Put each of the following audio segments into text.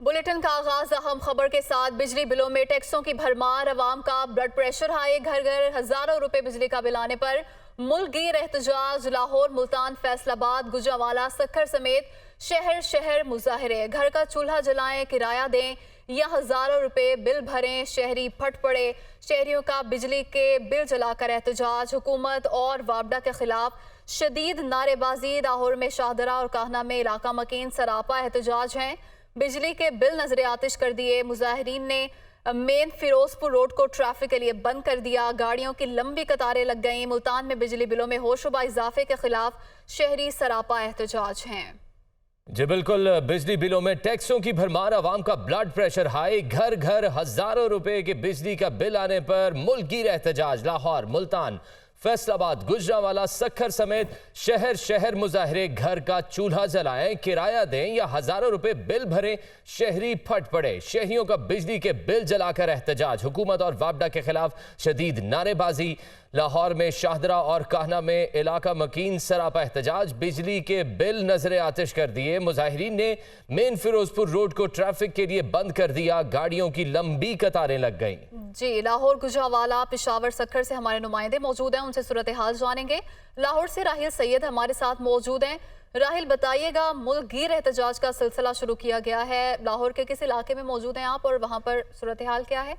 Bulletin का आगाज अहम खबर के साथ। बिजली बिलों में टैक्सों की भरमार, अवाम का ब्लड प्रेशर हाई। घर घर हजारों रुपए बिजली का बिल आने पर मुल्क गिर एहतजाज। लाहौर, मुल्तान, फैसलाबाद, गुजरांवाला, सक्खर समेत शहर शहर मुजाहरे। घर का चूल्हा जलाएं, किराया दें या हजारों रुपए बिल भरें, शहरी फट पड़े। शहरियों का बिजली के बिल जलाकर एहतजाज। हुकूमत और वापडा के खिलाफ शदीद नारेबाजी। लाहौर में शाहदरा और काहना में इलाका मकीन सरापा एहतजाज हैं। बिजली के बिल नजरे आतिश कर दिए। मुजाहिरीन ने मेन फिरोजपुर रोड को ट्रैफिक के लिए बंद कर दिया। गाड़ियों की लंबी कतारें लग गईं। मुल्तान में बिजली बिलों में होशरुबा इजाफे के खिलाफ शहरी सरापा एहतजाज हैं। जी बिल्कुल, बिजली बिलों में टैक्सों की भरमार, आवाम का ब्लड प्रेशर हाई। घर घर हजारों रुपए के बिजली का बिल आने पर मुल्क गिर एहतजाज। लाहौर, मुल्तान, फैसलाबाद, गुजरांवाला, सक्खर समेत शहर शहर मुजाहरे। घर का चूल्हा जलाएं, किराया दें या हजारों रुपए बिल भरें, शहरी फट पड़े। शहरियों का बिजली के बिल जलाकर एहतजाज। हुकूमत और वापडा के खिलाफ शदीद नारेबाजी। लाहौर में शाहदरा और काहना में इलाका मकीन सरापा एहतजाज। बिजली के बिल नजरे आतिश कर दिए। मुजाहिरीन ने मेन फिरोजपुर रोड को ट्रैफिक के लिए बंद कर दिया। गाड़ियों की लंबी कतारें लग गईं। जी, लाहौर, गुजरांवाला, पेशावर, सक्खर से हमारे नुमाइंदे मौजूद हैं, उनसे सूरत हाल जानेंगे। लाहौर से राहिल सैयद हमारे साथ मौजूद हैं। राहिल, बताइएगा, मुल्क गिर एहतजाज का सिलसिला शुरू किया गया है। लाहौर के किस इलाके में मौजूद हैं आप और वहाँ पर सूरत हाल क्या है?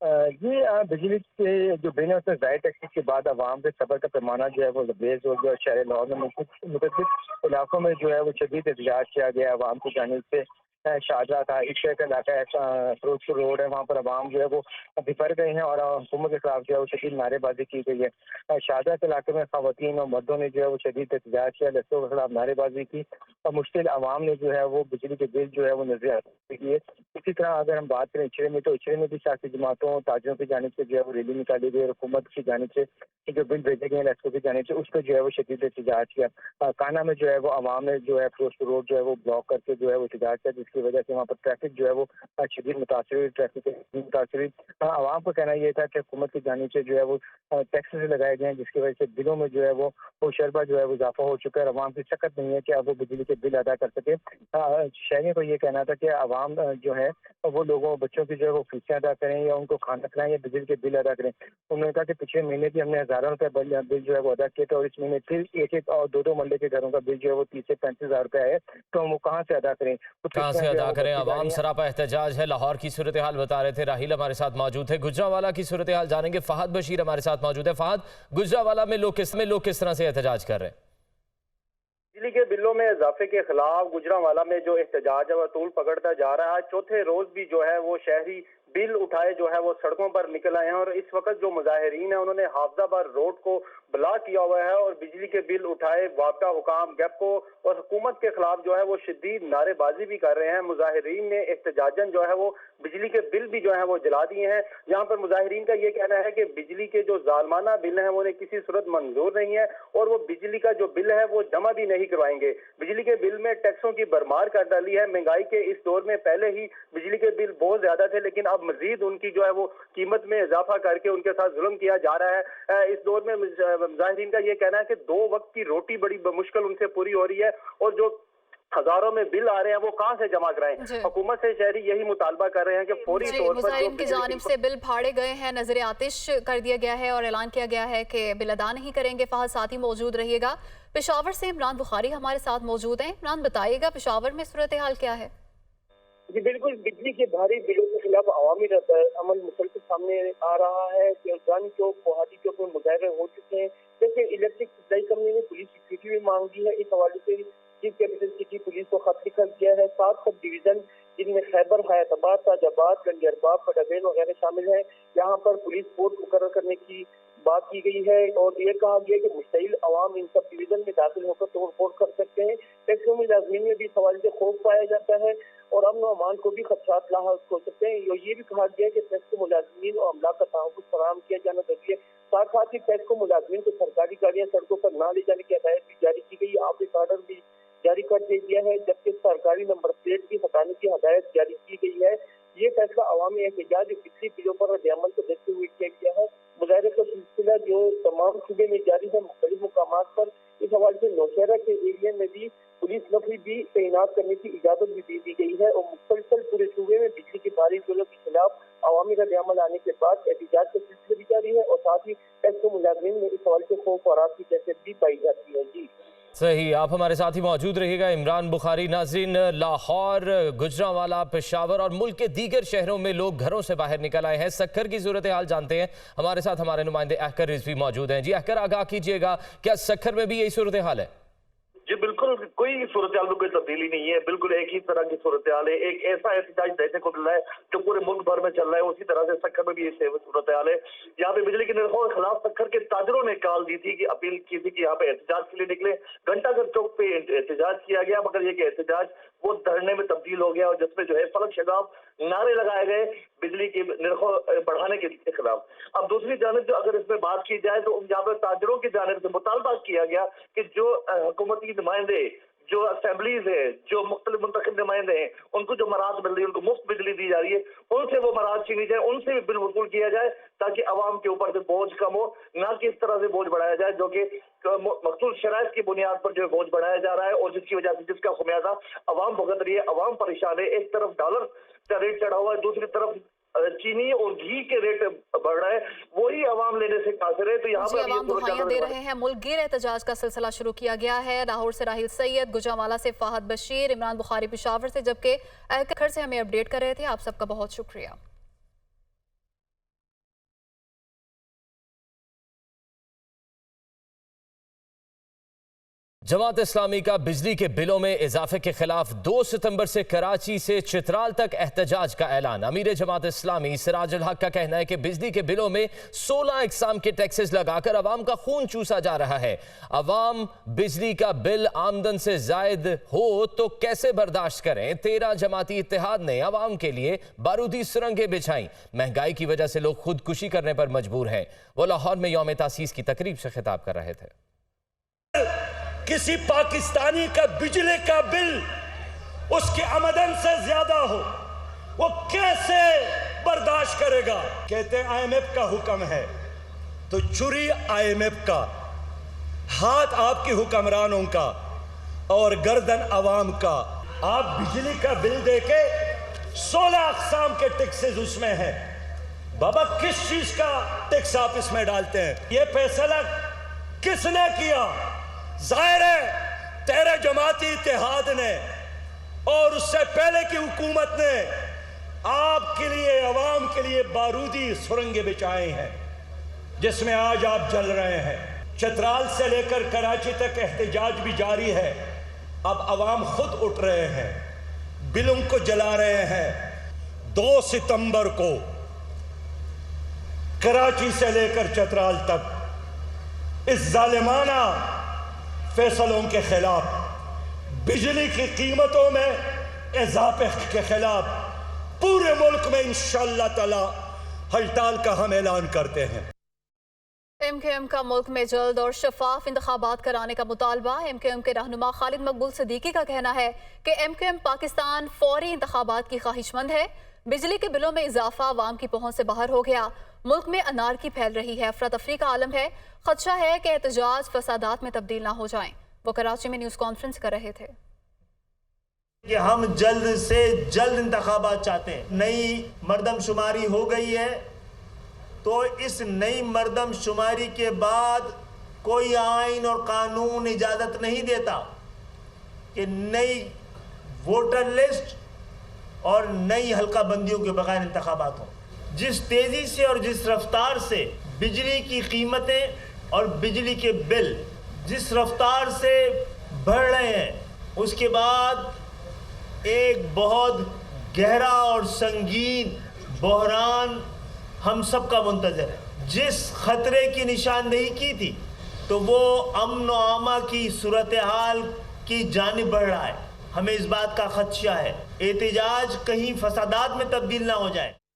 ये बिजली के जो बिल है उसमें ज़ायद टैक्सेस के बाद आवाम के सबर का पैमाना जो है वो लबरेज हो गया। शहर लाहौर में मुख्तलिफ इलाकों में जो है वो शदीद एहतजाज किया गया आवाम की जानिब से। शाहजहाँ था, इस शहर का इलाका है, फिरोजपुर रोड है, वहाँ पर आवाम जो है वो बिफर गए हैं और हुकूमत के खिलाफ जो है वो शदीद नारेबाजी की गई है। शाहजहाँ के इलाके में खवातीन और मर्दों ने जो है वो शदीद एहतजाज किया, लड़कों के खिलाफ नारेबाजी की और मुश्किल आवाम ने जो है वो बिजली के बिल जो है वो नजर किए। इसी तरह अगर हम बात करें इचरे में, तो इचरे में भी सियासी जमातों, ताजरों की जानिब से जो है वो रैली निकाली गई और हुकूमत की जानिब से जो बिल भेजे गए लड़कों की जानिब से उस पर जो है वो शदीद एहतजाज किया। काना में जो है वो आवाम ने जो है फिरोजपुर रोड जो है वो ब्लॉक करके जो है वो एहतजाज किया, जिसकी वजह से वहाँ पर ट्रैफिक जो है वो शदीद मुतासर हुई। ट्रैफिक मुतासर हुई। आवाम का कहना यह था कि हुकूमत की जानिब से जो है वो टैक्सेस लगाए गए हैं, जिसकी वजह से बिलों में जो है वो शरबा जो है वो इजाफा हो चुका है। आवाम की सकत नहीं है कि अब वो बिजली के बिल अदा कर सके। शहरियों को ये कहना था कि आवाम जो है वो लोगों बच्चों की जो है वो फीसें अदा करें या उनको खाना खिलाएं या बिजली के बिल अदा करें। उन्होंने कहा कि पिछले महीने भी हमने हजारों रुपए बिल जो है वो अदा किए थे और इस महीने फिर एक एक और दो मल्ले के घरों का बिल जो है वो 30 से 35 हजार रुपए है, तो हम वो कहाँ से अदा करें? कहाँ से अदा करें? आवाम सरापा एहतजाज है। लाहौर की सूरत हाल बता रहे थे राहिल, हमारे साथ मौजूद है। गुजरांवाला की सूरत हाल जानेंगे। फहद बशीर हमारे साथ मौजूद है। फहद, गुजरांवाला में लोग किस तरह से एहतजाज कर रहे हैं? बिजली के बिलों में इजाफे के खिलाफ गुजरांवाला में जो एहतजाज है वह तूल पकड़ता जा रहा है। चौथे रोज भी जो है वो शहरी बिल उठाए जो है वो सड़कों पर निकल आए हैं और इस वक्त जो मुजाहिरीन है उन्होंने हाफजाबाद रोड को ब्लॉक किया हुआ है और बिजली के बिल उठाए। वापडा, हुकाम, गैपको और हुकूमत के खिलाफ जो है वो शदीद नारेबाजी भी कर रहे हैं। मुजाहिरीन ने एहतजाजन जो है वो बिजली के बिल भी जो है वो जला दिए हैं। यहाँ पर मुजाहिरीन का ये कहना है कि बिजली के जो जालमाना बिल हैं वो उन्हें किसी सूरत मंजूर नहीं है और वो बिजली का जो बिल है वो जमा भी नहीं करवाएंगे। बिजली के बिल में टैक्सों की भरमार कर डाली है। महंगाई के इस दौर में पहले ही बिजली के बिल बहुत ज्यादा थे, लेकिन अब मजीद उनकी जो है वो कीमत में इजाफा करके उनके साथ जुल्म किया जा रहा है। इस दौर में मुजाहिरीन का ये कहना है कि 2 वक्त की रोटी बड़ी मुश्किल उनसे पूरी हो रही है और जो हजारों में बिल आ रहे हैं वो कहां से जमा कराएं। हुकूमत से शहरी यही मुतालबा कर रहे हैं कि फौरी तौर पर मुजाहिरीन की जानिब से बिल फाड़े गए हैं, नजर आतिश कर दिया गया है और ऐलान किया गया है कि बिल अदा नहीं करेंगे। फहद साथ ही मौजूद रहिएगा। पेशावर से इमरान बुखारी हमारे साथ मौजूद हैं। इमरान, बताइएगा पेशावर में सूरत हाल क्या है? जी बिल्कुल, बिजली के भारी बिलों के खिलाफ अवामी अमल मुसलसल सामने आ रहा है। चांदनी चौक, गुवाहाटी चौक में मुजाहरे हो चुके हैं। जैसे इलेक्ट्रिक सप्लाई कंपनी ने पुलिस सिक्योरिटी भी मांग दी है। इस हवाले से चीफ कैपिटल सिटी पुलिस को खत लिखा गया है। 7 सब डिवीजन जिनमें खैबर, हयाताबाद, ताजाबाद, गंजरबाब, पटाबेन वगैरह शामिल है, यहाँ पर पुलिस फोर्स मुकर्रर करने की बात की गई है और ये कहा गया कि मुश्तइल अवाम इन सब डिवीजन में दाखिल होकर तोड़ फोड़ कर सकते हैं। टैक्सों में लाजमीन में भी इस हवाले से खौफ पाया जाता है और अमन और अमान को भी खदशात लाहक हो सकते हैं। ये भी कहा गया है कि टैक्स को मुलाजमीन और अमला का तहफ़्फ़ुज़ फराहम किया जाना जरूरी है। साथ ही टैक्स को मुलाजमीन को सरकारी गाड़ियाँ सड़कों पर न ले जाने की हिदायत भी जारी की गई। ऑफिस ऑर्डर भी जारी कर दिया है, जबकि सरकारी नंबर प्लेट भी हटाने की हिदायत जारी की गई है। ये फैसला अवामी एहतजाज बिजली बिलों पर रद्द-ए-अमल को देखते हुए किया गया है। मुजाहरे का सिलसिला जो तमाम सूबे में जारी है, मुख्तलिफ मुकामात पर। इस हवाले से नौशहरा के एरिया में भी पुलिस नफरी भी तैनात تعینات کرنے کی اجازت بھی دے دی گئی ہے اور مسلسل پورے صوبے میں بجلی کے بھاری بلوں کے خلاف عوامی رد عمل آنے کے بعد احتجاج کا سلسلہ بھی جاری ہے اور ساتھ ہی ایسو ملازمین میں اس حوالے سے خوف و رعب کی دہشت بھی پائی جاتی ہے. جی صحیح، آپ ہمارے ساتھ ہی موجود رہیے گا. عمران بخاری. ناظرین، لاہور، گجرانوالہ، پشاور اور ملک کے دیگر شہروں میں لوگ گھروں سے باہر نکل آئے ہیں. سکھر کی صورتحال جانتے ہیں. ہمارے ساتھ ہمارے نمائندے احکر رضوی موجود ہیں. جی احکر، آگاہ کیجیے گا، کیا سکھر میں بھی یہی صورتحال ہے؟ جی بالکل، کوئی صورتحال میں کوئی تبدیلی نہیں ہے. بالکل ایک ہی طرح کی صورتحال ہے. ایک ایسا احتجاج دیکھنے کو مل رہا ہے جو پورے ملک بھر میں چل رہا ہے. اسی طرح سے سکھر میں بھی یہ صورتحال ہے. یہاں پہ بجلی کے نرخوں کے خلاف سکھر کے تاجروں نے کال دی تھی، کہ اپیل کی تھی کہ یہاں پہ احتجاج کے لیے نکلے. گھنٹہ گھر چوک پہ احتجاج کیا گیا، مگر یہ کہ احتجاج وہ دھرنے میں تبدیل ہو گیا، اور جس میں جو ہے فلک شگاف نعرے لگائے گئے بجلی کے نرخوں بڑھانے کے خلاف. اب دوسری جانب جو اگر اس میں بات کی جائے تو یہاں پر تاجروں کی جانب سے مطالبہ کیا گیا کہ جو حکومتی نمائندے، جو اسمبلیز ہیں، جو مختلف منتخب نمائندے ہیں، ان کو جو مراعات مل رہی ہے، ان کو مفت بجلی دی جا رہی ہے، ان سے وہ مراعات چھینی جائے، ان سے بھی بل وصول کیا جائے، تاکہ عوام کے اوپر سے بوجھ کم ہو، نہ کہ اس طرح سے بوجھ بڑھایا جائے جو کہ مخصوص شرائط کی بنیاد پر جو ہے بوجھ بڑھایا جا رہا ہے، اور جس کی وجہ سے جس کا خمیازہ عوام بھگت رہی ہے. عوام پریشان ہے. ایک طرف ڈالر کا ریٹ چڑھا ہوا ہے، دوسری طرف چینی اور گھی کے ریٹ بڑھ رہے ہیں، وہی عوام لینے سے قاصر ہے. تو یہاں پر عوام دہائیاں دے رہے ہیں. ملک گیر احتجاج کا سلسلہ شروع کیا گیا ہے. لاہور سے راہیل سید، گجرانوالہ سے فہد بشیر، عمران بخاری پشاور سے، جبکہ احکر سے ہمیں اپڈیٹ کر رہے تھے. آپ سب کا بہت شکریہ. جماعت اسلامی کا بجلی کے بلوں میں اضافے کے خلاف 2 ستمبر سے کراچی سے چترال تک احتجاج کا اعلان. امیر جماعت اسلامی سراج الحق کا کہنا ہے کہ بجلی کے بلوں میں 16 اقسام کے ٹیکسز لگا کر عوام کا خون چوسا جا رہا ہے. عوام بجلی کا بل آمدن سے زائد ہو تو کیسے برداشت کریں؟ 13 جماعتی اتحاد نے عوام کے لیے بارودی سرنگیں بچھائیں. مہنگائی کی وجہ سے لوگ خودکشی کرنے پر مجبور ہیں. وہ لاہور میں یوم تاسیس کی تقریب سے خطاب کر رہے تھے. کسی پاکستانی کا بجلی کا بل اس کے آمدن سے زیادہ ہو، وہ کیسے برداشت کرے گا؟ کہتے ہیں آئی ایم ایف کا حکم ہے، تو چری آئی ایم ایف کا، ہاتھ آپ کی حکمرانوں کا اور گردن عوام کا. آپ بجلی کا بل دے کے 16 اقسام کے ٹیکسز اس میں ہیں. بابا کس چیز کا ٹیکس آپ اس میں ڈالتے ہیں؟ یہ فیصلہ کس نے کیا؟ ظاہر ہے 13 جماعتی اتحاد نے اور اس سے پہلے کی حکومت نے آپ کے لیے، عوام کے لیے بارودی سرنگیں بچھائے ہیں، جس میں آج آپ جل رہے ہیں. چترال سے لے کر کراچی تک احتجاج بھی جاری ہے. اب عوام خود اٹھ رہے ہیں، بلوں کو جلا رہے ہیں. 2 ستمبر کو کراچی سے لے کر چترال تک اس ظالمانہ فیصلوں کے خلاف، بجلی کی قیمتوں میں اضافے کے خلاف پورے ملک میں انشاءاللہ تعالی ہڑتال کا ہم اعلان کرتے ہیں. ایم کیو ایم کا ملک میں جلد اور شفاف انتخابات کرانے کا مطالبہ. ایم کیو ایم کے رہنما خالد مقبول صدیقی کا کہنا ہے کہ ایم کیو ایم پاکستان فوری انتخابات کی خواہش مند ہے. بجلی کے بلوں میں اضافہ عوام کی پہنچ سے باہر ہو گیا. ملک میں انارکی پھیل رہی ہے، افراتفری کا عالم ہے. خدشہ ہے کہ احتجاج فسادات میں تبدیل نہ ہو جائیں. وہ کراچی میں نیوز کانفرنس کر رہے تھے. کہ ہم جلد سے جلد انتخابات چاہتے ہیں. نئی مردم شماری ہو گئی ہے، تو اس نئی مردم شماری کے بعد کوئی آئین اور قانون اجازت نہیں دیتا کہ نئی ووٹر لسٹ اور نئی حلقہ بندیوں کے بغیر انتخابات ہوں. جس تیزی سے اور جس رفتار سے بجلی کی قیمتیں اور بجلی کے بل جس رفتار سے بڑھ رہے ہیں، اس کے بعد ایک بہت گہرا اور سنگین بحران ہم سب کا منتظر ہے. جس خطرے کی نشاندہی کی تھی تو وہ امن و امان کی صورتحال کی جانب بڑھ رہا ہے. ہمیں اس بات کا خدشہ ہے احتجاج کہیں فسادات میں تبدیل نہ ہو جائے.